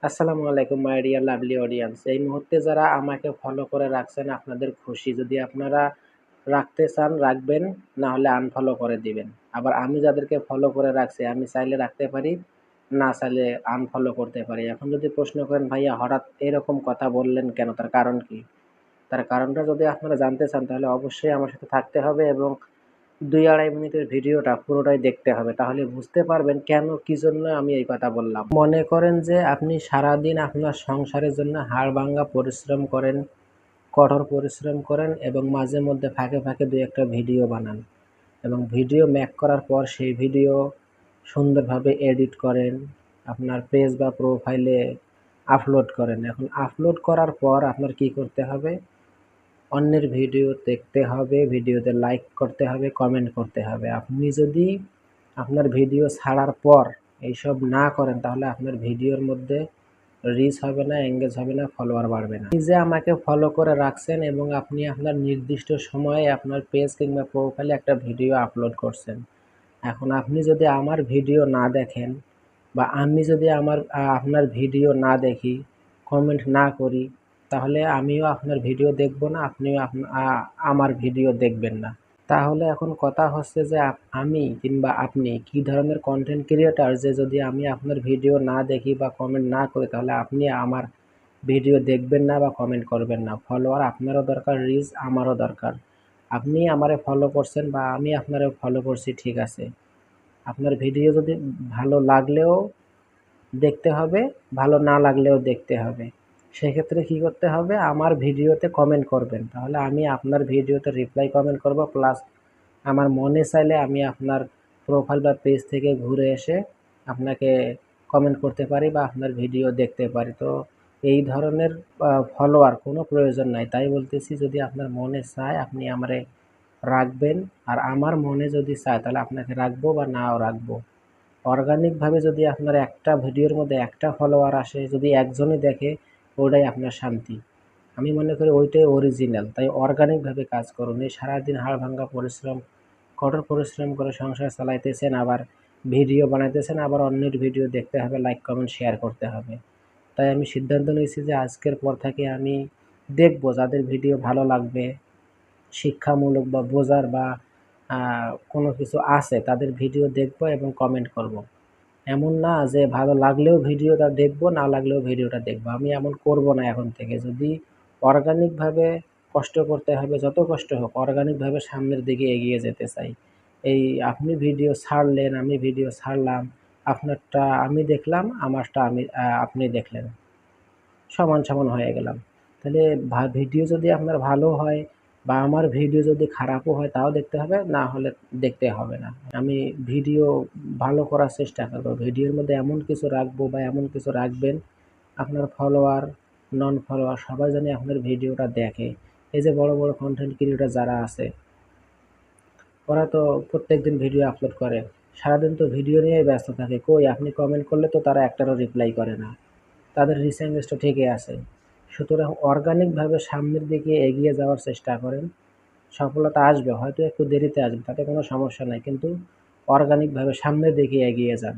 আসসালামু আলাইকুম my dear lovely audience. এই মুহূর্তে যারা আমাকে ফলো করে রাখছেন আপনাদের খুশি। যদি আপনারা রাখতে চান রাখবেন, না হলে আনফলো করে দিবেন। আবার আমি যাদেরকে ফলো করে রাখছি আমি চাইলে রাখতে পারি, না চাইলে আনফলো করতে পারি। এখন যদি প্রশ্ন করেন ভাইয়া হঠাৎ এরকম কথা বললেন কেন? তার কারণ কি? তার কারণটা যদি আপনারা জানতে চান তাহলে অবশ্যই আমার সাথে থাকতে হবে এবং ২-২.৫ মিনিটের ভিডিওটা পুরোটাই দেখতে হবে। তাহলে বুঝতে পারবেন কেন, কি জন্য আমি এই কথা বললাম। মনে করেন যে আপনি সারাদিন আপনার সংসারের জন্য হাড়ভাঙ্গা পরিশ্রম করেন, কঠোর পরিশ্রম করেন এবং মাঝে মধ্যে ফাঁকে, ফাঁকে ২-১ টা ভিডিও বানান এবং ভিডিও মেক করার পর সেই ভিডিও সুন্দরভাবে এডিট করেন, আপনার পেজ বা প্রোফাইলে আপলোড করেন। এখন আপলোড করার পর আপনার কি করতে হবে? অন্যের ভিডিও দেখতে হবে, ভিডিওতে লাইক করতে হবে, কমেন্ট করতে হবে। আপনি যদি আপনার ভিডিও ছাড়ার পর এইসব না করেন তাহলে আপনার ভিডিওর মধ্যে রিচ হবে না, এঙ্গেজ হবে না, ফলোয়ার বাড়বে না। নিজে আমাকে ফলো করে রাখছেন এবং আপনি আপনার নির্দিষ্ট সময়ে আপনার পেজ কিংবা প্রোফাইলে একটা ভিডিও আপলোড করছেন। এখন আপনি যদি আমার ভিডিও না দেখেন বা আমি যদি আপনার ভিডিও না দেখি, কমেন্ট না করি, তাহলে আমিও আপনার ভিডিও দেখব না, আপনিও আমার ভিডিও দেখবেন না। তাহলে এখন কথা হচ্ছে যে আমি কিংবা আপনি কী ধরনের কন্টেন্ট ক্রিয়েটর যে যদি আমি আপনার ভিডিও না দেখি বা কমেন্ট না করি তাহলে আপনি আমার ভিডিও দেখবেন না বা কমেন্ট করবেন না। ফলোয়ার আপনারও দরকার, রিচ আমারও দরকার। আপনি আমারে ফলো করছেন বা আমি আপনারে ফলো করছি, ঠিক আছে। আপনার ভিডিও যদি ভালো লাগলেও দেখতে হবে, ভালো না লাগলেও দেখতে হবে। সেক্ষেত্রে কী করতে হবে? আমার ভিডিওতে কমেন্ট করবেন। তাহলে আমি আপনার ভিডিওতে রিপ্লাই কমেন্ট করব, প্লাস আমার মনে চাইলে আমি আপনার প্রোফাইল বা পেজ থেকে ঘুরে এসে আপনাকে কমেন্ট করতে পারি বা আপনার ভিডিও দেখতে পারি। তো এই ধরনের ফলোয়ার কোনো প্রয়োজন নাই। তাই বলতেছি, যদি আপনার মনে চায় আপনি আমারে রাখবেন, আর আমার মনে যদি চায় তাহলে আপনাকে রাখবো বা নাও রাখবো। অর্গানিকভাবে যদি আপনার একটা ভিডিওর মধ্যে একটা ফলোয়ার আসে, যদি একজনই দেখে, ওটাই আপনার শান্তি। আমি মনে করি ওইটাই অরিজিনাল। তাই অর্গানিকভাবে কাজ করুন। এই সারাদিন হাড়ভাঙ্গা পরিশ্রম, কঠোর পরিশ্রম করে সংসার চালাইতেছেন, আবার ভিডিও বানাইতেছেন, আবার অন্যের ভিডিও দেখতে হবে, লাইক, কমেন্ট, শেয়ার করতে হবে। তাই আমি সিদ্ধান্ত নিয়েছি যে আজকের পর থেকে আমি দেখব যাদের ভিডিও ভালো লাগবে, শিক্ষামূলক বা বোঝার বা কোনো কিছু আছে তাদের ভিডিও দেখব এবং কমেন্ট করব। এমন না যে ভালো লাগলেও ভিডিওটা দেখব, না লাগলেও ভিডিওটা দেখব। আমি এমন করব না এখন থেকে। যদি অর্গানিকভাবে কষ্ট করতে হবে, যত কষ্ট হোক অর্গানিকভাবে সামনের দিকে এগিয়ে যেতে চাই। এই আপনি ভিডিও ছাড়লেন, আমি ভিডিও ছাড়লাম, আপনারটা আমি দেখলাম, আমারটা আপনি দেখলেন। সমান, সমান হয়ে গেলাম। তাহলে ভিডিও যদি আপনার ভালো হয় বা আমার ভিডিও যদি খারাপও হয় তাও দেখতে হবে, না হলে দেখতে হবে না। আমি ভিডিও ভালো করার চেষ্টা করব। ভিডিওর মধ্যে এমন কিছু রাখবো বা এমন কিছু রাখবেন, আপনার ফলোয়ার, নন ফলোয়ার সবাই যেন আপনার ভিডিওটা দেখে। এই যে বড়, বড় কনটেন্ট ক্রিয়েটর যারা আছে, ওরা তো প্রত্যেকদিন ভিডিও আপলোড করে। সারাদিন তো ভিডিও নিয়েই ব্যস্ত থাকে। কই আপনি কমেন্ট করলে তো তারা একটারও রিপ্লাই করে না। তাদের রিচ এঙ্গেজটা ঠিকই আছে। সুতরাং অর্গানিকভাবে সামনের দিকে এগিয়ে যাওয়ার চেষ্টা করেন। সফলতা আসবে, হয়তো একটু দেরিতে আসবে, তাতে কোনো সমস্যা নাই। কিন্তু অর্গানিকভাবে সামনের দিকে এগিয়ে যান।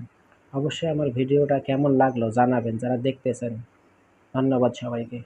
অবশ্যই আমার ভিডিওটা কেমন লাগলো জানাবেন যারা দেখতেছেন। ধন্যবাদ সবাইকে।